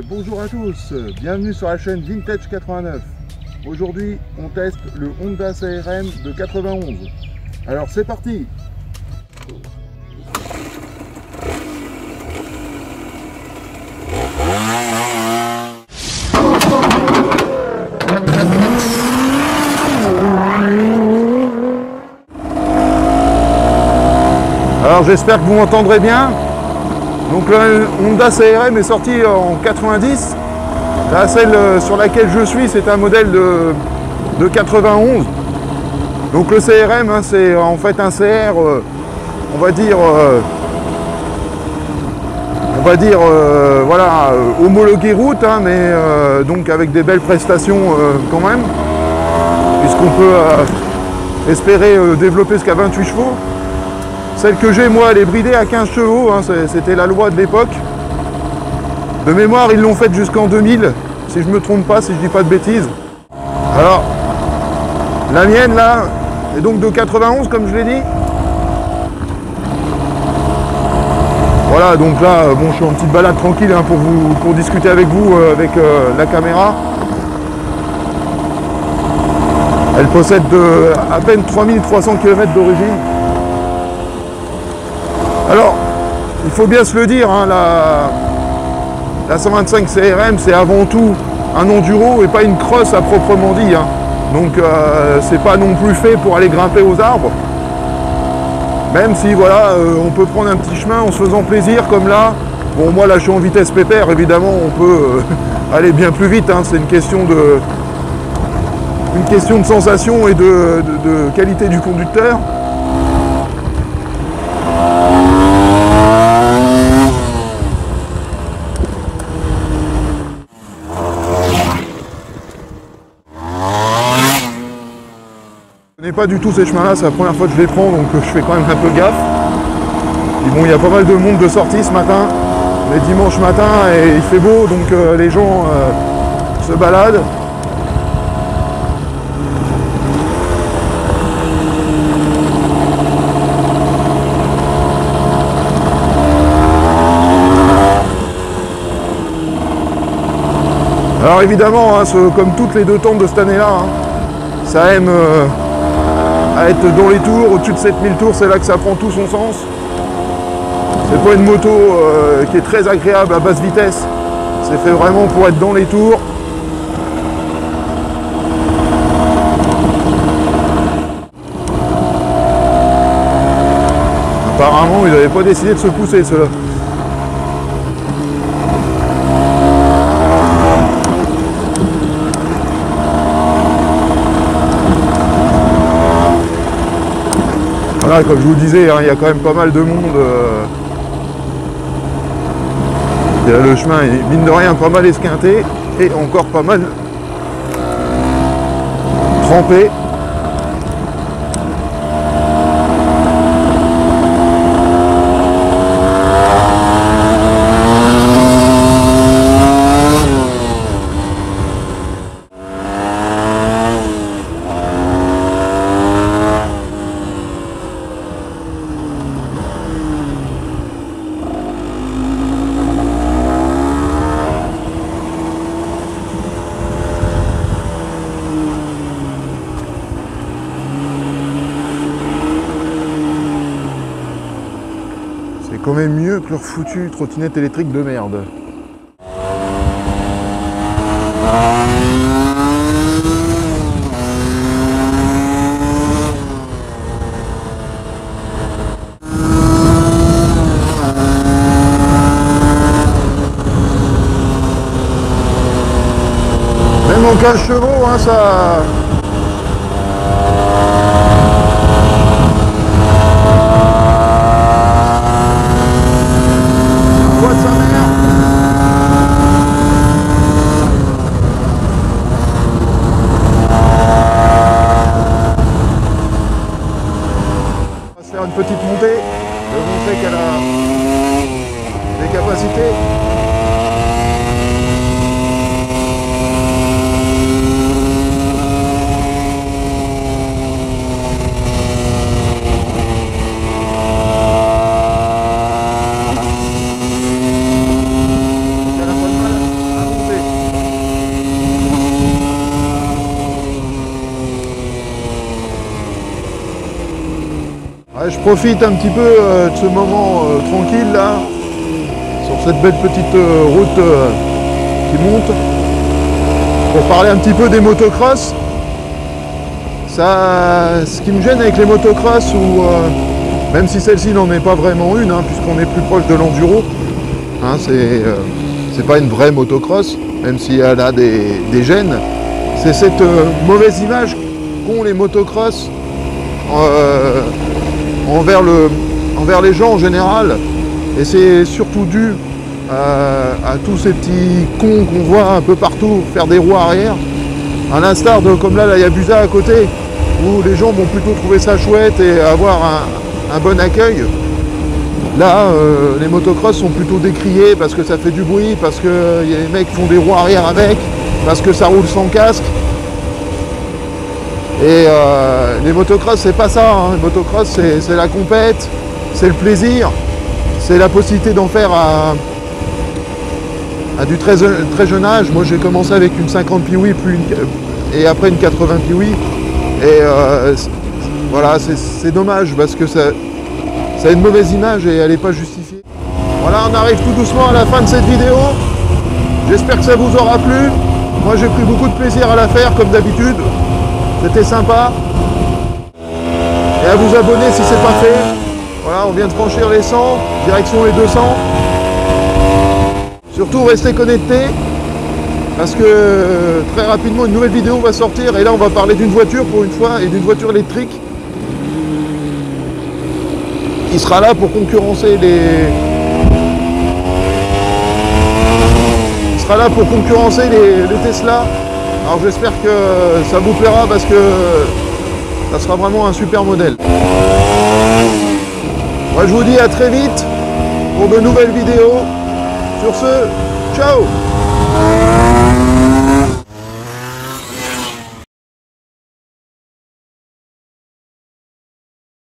Bonjour à tous, bienvenue sur la chaîne Vintage 89. Aujourd'hui, on teste le Honda CRM de 91. Alors c'est parti! Alors j'espère que vous m'entendrez bien. Donc le Honda CRM est sorti en 90. Là, celle sur laquelle je suis, c'est un modèle de 91. Donc le CRM, hein, c'est en fait un CR, on va dire voilà, homologué route, hein, mais donc avec des belles prestations quand même, puisqu'on peut espérer développer jusqu'à 28 chevaux. Celle que j'ai, moi, elle est bridée à 15 chevaux, hein, c'était la loi de l'époque. De mémoire, ils l'ont faite jusqu'en 2000, si je ne me trompe pas, si je dis pas de bêtises. Alors, la mienne, là, est donc de 91, comme je l'ai dit. Voilà, donc là, bon, je suis en petite balade tranquille hein, pour discuter avec vous, avec la caméra. Elle possède à peine 3300 km d'origine. Alors, il faut bien se le dire, hein, la 125 CRM, c'est avant tout un enduro et pas une crosse à proprement dit. Hein. Donc, c'est pas non plus fait pour aller grimper aux arbres. Même si, voilà, on peut prendre un petit chemin en se faisant plaisir, comme là. Bon, moi, là, je suis en vitesse pépère, évidemment, on peut aller bien plus vite. Hein. C'est une question de sensation et de qualité du conducteur. Je connais pas du tout ces chemins là, c'est la première fois que je les prends, donc je fais quand même un peu gaffe. Et bon, il y a pas mal de monde de sortie ce matin, mais dimanche matin et il fait beau, donc les gens se baladent. Alors évidemment, hein, comme toutes les deux tentes de cette année-là, hein, ça aime à être dans les tours, au-dessus de 7000 tours, c'est là que ça prend tout son sens. C'est pas une moto qui est très agréable à basse vitesse, c'est fait vraiment pour être dans les tours. Apparemment, ils n'avaient pas décidé de se pousser, ceux-là. Voilà, comme je vous disais, hein, il y a quand même pas mal de monde. Le chemin est, mine de rien, pas mal esquinté et encore pas mal trempé. C'est quand même mieux que leur foutue trottinette électrique de merde. Même en 15 chevaux, hein, ça... Une petite montée, de montrer qu'elle a des capacités. Elle a pas de mal. Je profite un petit peu de ce moment tranquille là, sur cette belle petite route qui monte, pour parler un petit peu des motocross. Ce qui me gêne avec les motocross, même si celle-ci n'en est pas vraiment une, puisqu'on est plus proche de l'enduro, c'est pas une vraie motocross, même si elle a des gènes, c'est cette mauvaise image qu'ont les motocross envers les gens en général, et c'est surtout dû à tous ces petits cons qu'on voit un peu partout faire des roues arrière, à l'instar de comme là, la Yabusa à côté, où les gens vont plutôt trouver ça chouette et avoir un bon accueil. Là, les motocross sont plutôt décriés parce que ça fait du bruit, parce que y a des mecs qui font des roues arrière avec, parce que ça roule sans casque. Et les motocross, c'est pas ça. Les motocross, c'est la compète, c'est le plaisir, c'est la possibilité d'en faire à du très jeune âge. Moi, j'ai commencé avec une 50 Piwi et après une 80 Piwi. Et voilà, c'est dommage parce que ça a une mauvaise image et elle n'est pas justifiée. Voilà, on arrive tout doucement à la fin de cette vidéo. J'espère que ça vous aura plu. Moi, j'ai pris beaucoup de plaisir à la faire, comme d'habitude. C'était sympa. Et à vous abonner si c'est pas fait. Voilà, on vient de franchir les 100, direction les 200. Surtout, restez connectés, parce que très rapidement, une nouvelle vidéo va sortir. Et là, on va parler d'une voiture pour une fois, et d'une voiture électrique, qui sera là pour concurrencer les Tesla. Alors j'espère que ça vous plaira parce que ça sera vraiment un super modèle. Moi je vous dis à très vite pour de nouvelles vidéos. Sur ce, ciao!